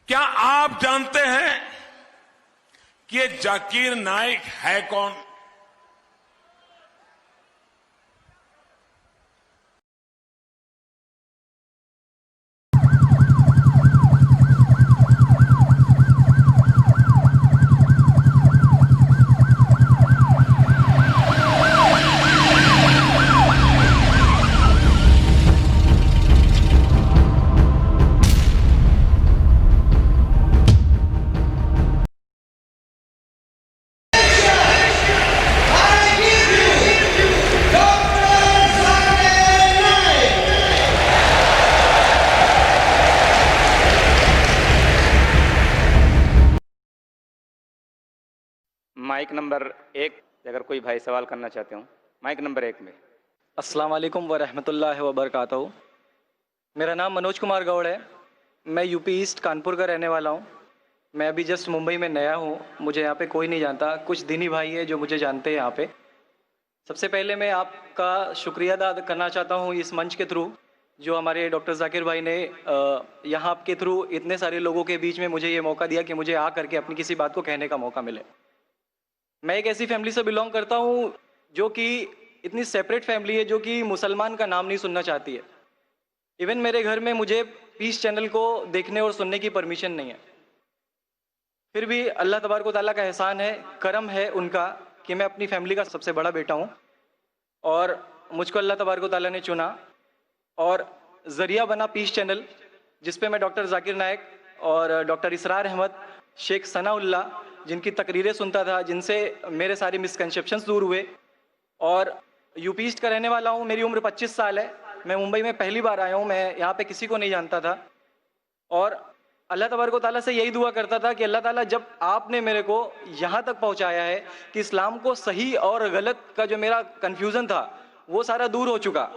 क्या आप जानते हैं कि ये जाकिर नाइक है कौन? माइक नंबर 1, अगर कोई भाई सवाल करना चाहते हो, माइक नंबर 1 में। अस्सलाम वालेकुम व रहमतुल्लाहि व बरकातहू। मेरा नाम मनोज कुमार गौड़ है। मैं यूपी ईस्ट कानपुर का रहने वाला हूँ। मैं अभी जस्ट मुंबई में नया हूँ। मुझे यहाँ पे कोई नहीं जानता, कुछ दीनी भाई है जो मुझे जानते हैं यहाँ पे। सबसे पहले मैं आपका शुक्रिया अदा करना चाहता हूँ इस मंच के थ्रू, जो हमारे डॉक्टर जाकिर भाई ने यहाँ के थ्रू इतने सारे लोगों के बीच में मुझे ये मौका दिया कि मुझे आ करके अपनी किसी बात को कहने का मौका मिले। मैं एक ऐसी फैमिली से बिलोंग करता हूँ जो कि इतनी सेपरेट फैमिली है, जो कि मुसलमान का नाम नहीं सुनना चाहती है। इवन मेरे घर में मुझे पीस चैनल को देखने और सुनने की परमिशन नहीं है। फिर भी अल्लाह तबारक व तआला का एहसान है, करम है उनका कि मैं अपनी फैमिली का सबसे बड़ा बेटा हूँ और मुझको अल्लाह तबारक व तआला ने चुना और ज़रिया बना पीस चैनल, जिस पे मैं डॉक्टर जाकिर नाइक और डॉक्टर इसरार अहमद, शेख सनाउल्लाह, जिनकी तकरीरें सुनता था, जिनसे मेरे सारे मिसकंसेप्शंस दूर हुए। और यूपी ईस्ट का रहने वाला हूँ। मेरी उम्र 25 साल है। मैं मुंबई में पहली बार आया हूँ। मैं यहाँ पे किसी को नहीं जानता था और अल्लाह तबारक व तआला से यही दुआ करता था कि अल्लाह ताला, जब आपने मेरे को यहाँ तक पहुँचाया है कि इस्लाम को सही और गलत का जो मेरा कन्फ्यूज़न था वो सारा दूर हो चुका,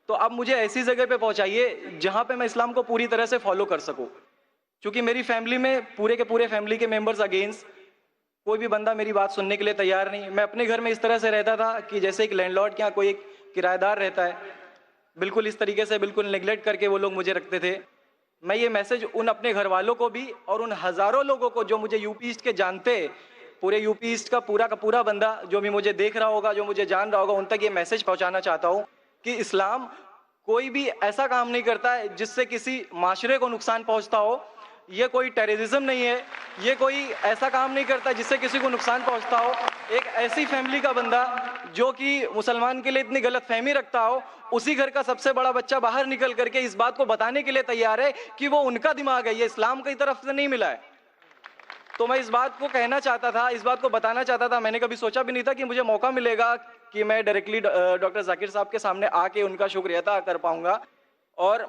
तो अब मुझे ऐसी जगह पे पहुँचाइए जहाँ पे मैं इस्लाम को पूरी तरह से फॉलो कर सकूँ। क्योंकि मेरी फैमिली में पूरे के पूरे फैमिली के मेंबर्स अगेंस्ट, कोई भी बंदा मेरी बात सुनने के लिए तैयार नहीं। मैं अपने घर में इस तरह से रहता था कि जैसे एक लैंडलॉर्ड या कोई एक किराएदार रहता है, बिल्कुल इस तरीके से बिल्कुल नेग्लेक्ट करके वो लोग मुझे रखते थे। मैं ये मैसेज उन अपने घर वालों को भी और उन हज़ारों लोगों को जो मुझे यूपी ईस्ट के जानते, पूरे यूपी ईस्ट का पूरा बंदा जो भी मुझे देख रहा होगा, जो मुझे जान रहा होगा, उन तक ये मैसेज पहुँचाना चाहता हूँ कि इस्लाम कोई भी ऐसा काम नहीं करता है जिससे किसी माशरे को नुकसान पहुँचता हो। ये कोई टेररिज्म नहीं है, ये कोई ऐसा काम नहीं करता जिससे किसी को नुकसान पहुंचता हो। एक ऐसी फैमिली का बंदा जो कि मुसलमान के लिए इतनी गलत फहमी रखता हो, उसी घर का सबसे बड़ा बच्चा बाहर निकल करके इस बात को बताने के लिए तैयार है कि वो उनका दिमाग है, ये इस्लाम की तरफ से नहीं मिला है। तो मैं इस बात को कहना चाहता था, इस बात को बताना चाहता था। मैंने कभी सोचा भी नहीं था कि मुझे मौका मिलेगा कि मैं डायरेक्टली डॉक्टर जाकिर साहब के सामने आके उनका शुक्रिया अदा कर पाऊंगा। और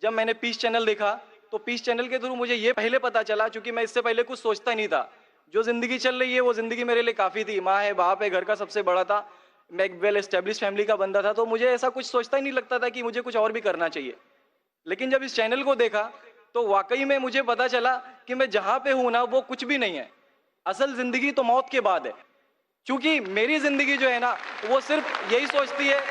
जब मैंने पीस चैनल देखा तो पीस चैनल के थ्रू मुझे ये पहले पता चला, चूंकि मैं इससे पहले कुछ सोचता ही नहीं था। जो जिंदगी चल रही है वो जिंदगी मेरे लिए काफ़ी थी। माँ है, बाप है, घर का सबसे बड़ा था, मैं एक वेल एस्टेब्लिश फैमिली का बंदा था, तो मुझे ऐसा कुछ सोचता ही नहीं लगता था कि मुझे कुछ और भी करना चाहिए। लेकिन जब इस चैनल को देखा तो वाकई में मुझे पता चला कि मैं जहाँ पे हूँ ना वो कुछ भी नहीं है। असल जिंदगी तो मौत के बाद है। क्योंकि मेरी जिंदगी जो है ना वो सिर्फ यही सोचती है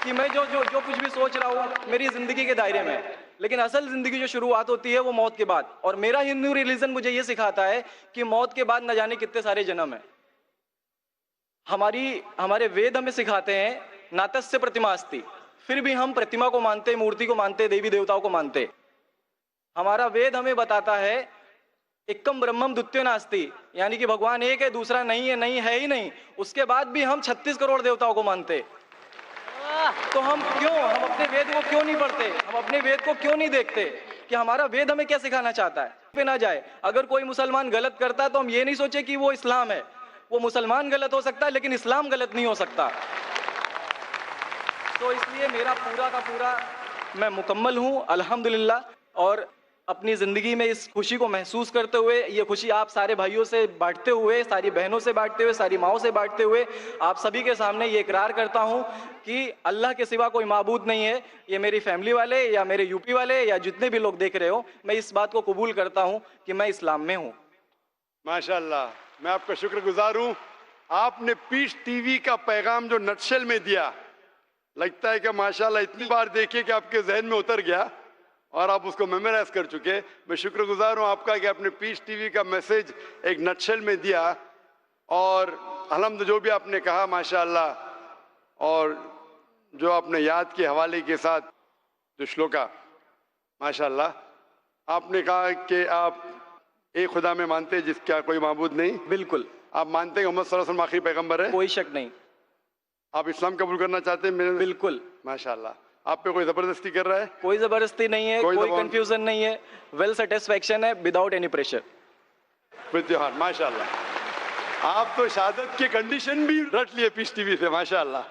कि मैं जो जो जो कुछ भी सोच रहा हूँ मेरी जिंदगी के दायरे में है। लेकिन असल जिंदगी जो शुरुआत होती है वो मौत के बाद। और मेरा हिंदू रिलीजन मुझे ये सिखाता है कि मौत के बाद न जाने कितने सारे जन्म है। हमारे वेद हमें सिखाते हैं नातस्य प्रतिमा अस्ति, फिर भी हम प्रतिमा को मानते, मूर्ति को मानते, देवी देवताओं को मानते। हमारा वेद हमें बताता है एकम ब्रह्मम द्वितीयो नास्ति, यानी कि भगवान एक है, दूसरा नहीं है, नहीं है ही नहीं। उसके बाद भी हम 36 करोड़ देवताओं को मानते। तो हम अपने वेद को क्यों नहीं पढ़ते? हम अपने वेद को क्यों नहीं देखते कि हमारा वेद हमें क्या सिखाना चाहता है? पे ना जाए। अगर कोई मुसलमान गलत करता है तो हम ये नहीं सोचे कि वो इस्लाम है। वो मुसलमान गलत हो सकता है लेकिन इस्लाम गलत नहीं हो सकता। तो इसलिए मेरा पूरा का पूरा मैं मुकम्मल हूँ अल्हम्दुलिल्लाह। और अपनी ज़िंदगी में इस खुशी को महसूस करते हुए, ये खुशी आप सारे भाइयों से बांटते हुए, सारी बहनों से बांटते हुए, सारी माओं से बांटते हुए, आप सभी के सामने ये इकरार करता हूँ कि अल्लाह के सिवा कोई माबूद नहीं है। ये मेरी फैमिली वाले या मेरे यूपी वाले या जितने भी लोग देख रहे हो, मैं इस बात को कबूल करता हूँ कि मैं इस्लाम में हूँ। माशाल्लाह, मैं आपका शुक्रगुजार हूँ। आपने पीस टीवी का पैगाम जो नटशेल में दिया, लगता है कि माशाल्लाह इतनी बार देखिए कि आपके जहन में उतर गया। और आप उसको मेमोराइज कर चुके। मैं शुक्रगुजार हूं आपका कि आपने पीस टीवी का मैसेज एक नटशेल में दिया, और अलहम्द जो भी आपने कहा माशाअल्लाह, और जो आपने याद के हवाले के साथ जो श्लोका माशाअल्लाह, आपने कहा कि आप एक खुदा में मानते हैं जिसका कोई माबूद नहीं। बिल्कुल। आप मानते हैं मोहम्मद सल्लल्लाहु अलैहि वसल्लम आखिरी पैगंबर है। कोई शक नहीं। आप इस्लाम कबूल करना चाहते हैं मेरे? बिल्कुल। माशाअल्लाह। आप पे कोई जबरदस्ती कर रहा है? कोई जबरदस्ती नहीं है, कोई कंफ्यूजन नहीं है, वेल सेटिस्फेक्शन है without any pressure. With your heart माशाअल्लाह। आप तो शहादत के कंडीशन भी रट लिए पीस टीवी से माशाअल्लाह।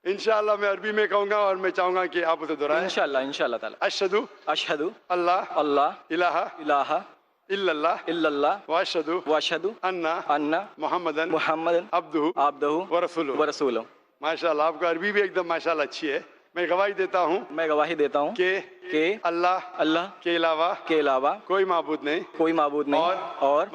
इंशाअल्लाह मैं अरबी में कहूंगा और मैं चाहूंगा कि आप उसे दोहराएं। इंशाअल्लाह इंशाअल्लाह ताला। अशहदु अशहदु अल्लाह अल्लाह इलाहा इलाहा इल्लल्लाह इल्लल्लाह व अशहदु व अशहदु अन्ना मुहम्मदन मुहम्मदन अब्दुहु अब्दुहु व रसूलुहु। व रसूलुहु। माशाअल्लाह आपका अरबी भी एकदम माशाअल्लाह अच्छी है। मैं गवाही देता हूँ मैं गवाही देता हूँ कि अल्लाह के अलावा कोई माबूद नहीं, कोई माबूद नहीं, और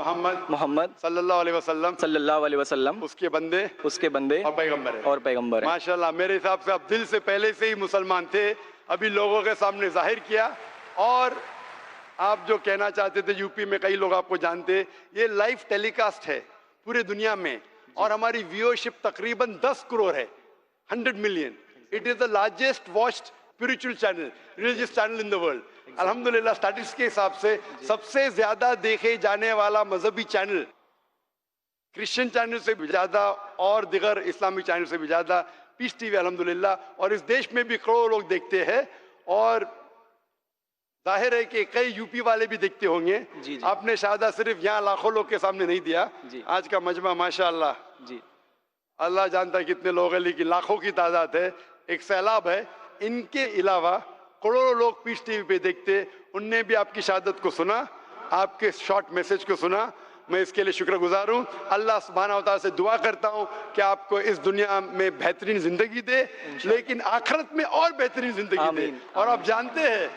मोहम्मद सल्लल्लाहु अलैहि वसल्लम उसके बंदे और पैगंबर है। माशाअल्लाह मेरे हिसाब से आप दिल से पहले से ही मुसलमान थे, अभी लोगों के सामने जाहिर किया। और आप जो कहना चाहते थे, यूपी में कई लोग आपको जानते, ये लाइव टेलीकास्ट है पूरे दुनिया में, और हमारी व्यूअरशिप तकरीबन 10 करोड़ है, 100 million. It is the largest watched spiritual channel, religious channel in the world. अल्हम्दुलिल्लाह स्टैटिस्टिक्स के हिसाब से सबसे ज्यादा देखे जाने वाला मजहबी चैनल, क्रिश्चियन चैनल से भी ज्यादा और दिगर इस्लामिक चैनल से भी ज्यादा पीस टीवी अल्हम्दुलिल्लाह। और इस देश में भी करोड़ों लोग देखते हैं, और जाहिर है कि कई यूपी वाले भी देखते होंगे। जी। आपने शहादत सिर्फ यहाँ लाखों लोग के सामने नहीं दिया जी। आज का मजमा माशाअल्लाह जी अल्लाह जानता है कितने लोग हैं, लेकिन लाखों की तादाद है, एक सैलाब है। इनके अलावा करोड़ों लोग पीस टीवी पे देखते, उनने भी आपकी शहादत को सुना, आपके शॉर्ट मैसेज को सुना। मैं इसके लिए शुक्रगुजार हूँ। अल्लाह सुब्हानहू व तआला से दुआ करता हूँ कि आपको इस दुनिया में बेहतरीन जिंदगी दे, लेकिन आखिरत में और बेहतरीन जिंदगी दे। और आप जानते हैं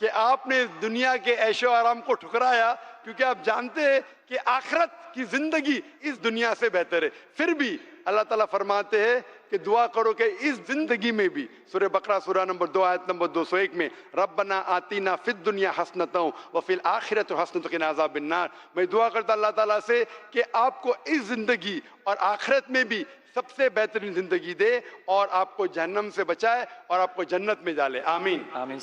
कि आपने इस दुनिया के ऐशो आराम को ठुकराया, क्योंकि आप जानते हैं कि आखिरत की जिंदगी इस दुनिया से बेहतर है। फिर भी अल्लाह ताला फरमाते हैं कि दुआ करो कि इस जिंदगी में भी, सूरह बकरा सूरह नंबर 2 आयत नंबर 201 में, रब्बना आतीना फिद दुनिया हसनतों व फिल आखिरत हसनतों क़िना अज़ाबिन्नार। मैं दुआ करता अल्लाह ताला से कि आपको इस जिंदगी और आखिरत में भी सबसे बेहतरीन जिंदगी दे, और आपको जहन्नम से बचाए और आपको जन्नत में डाले। आमीन। आमीन।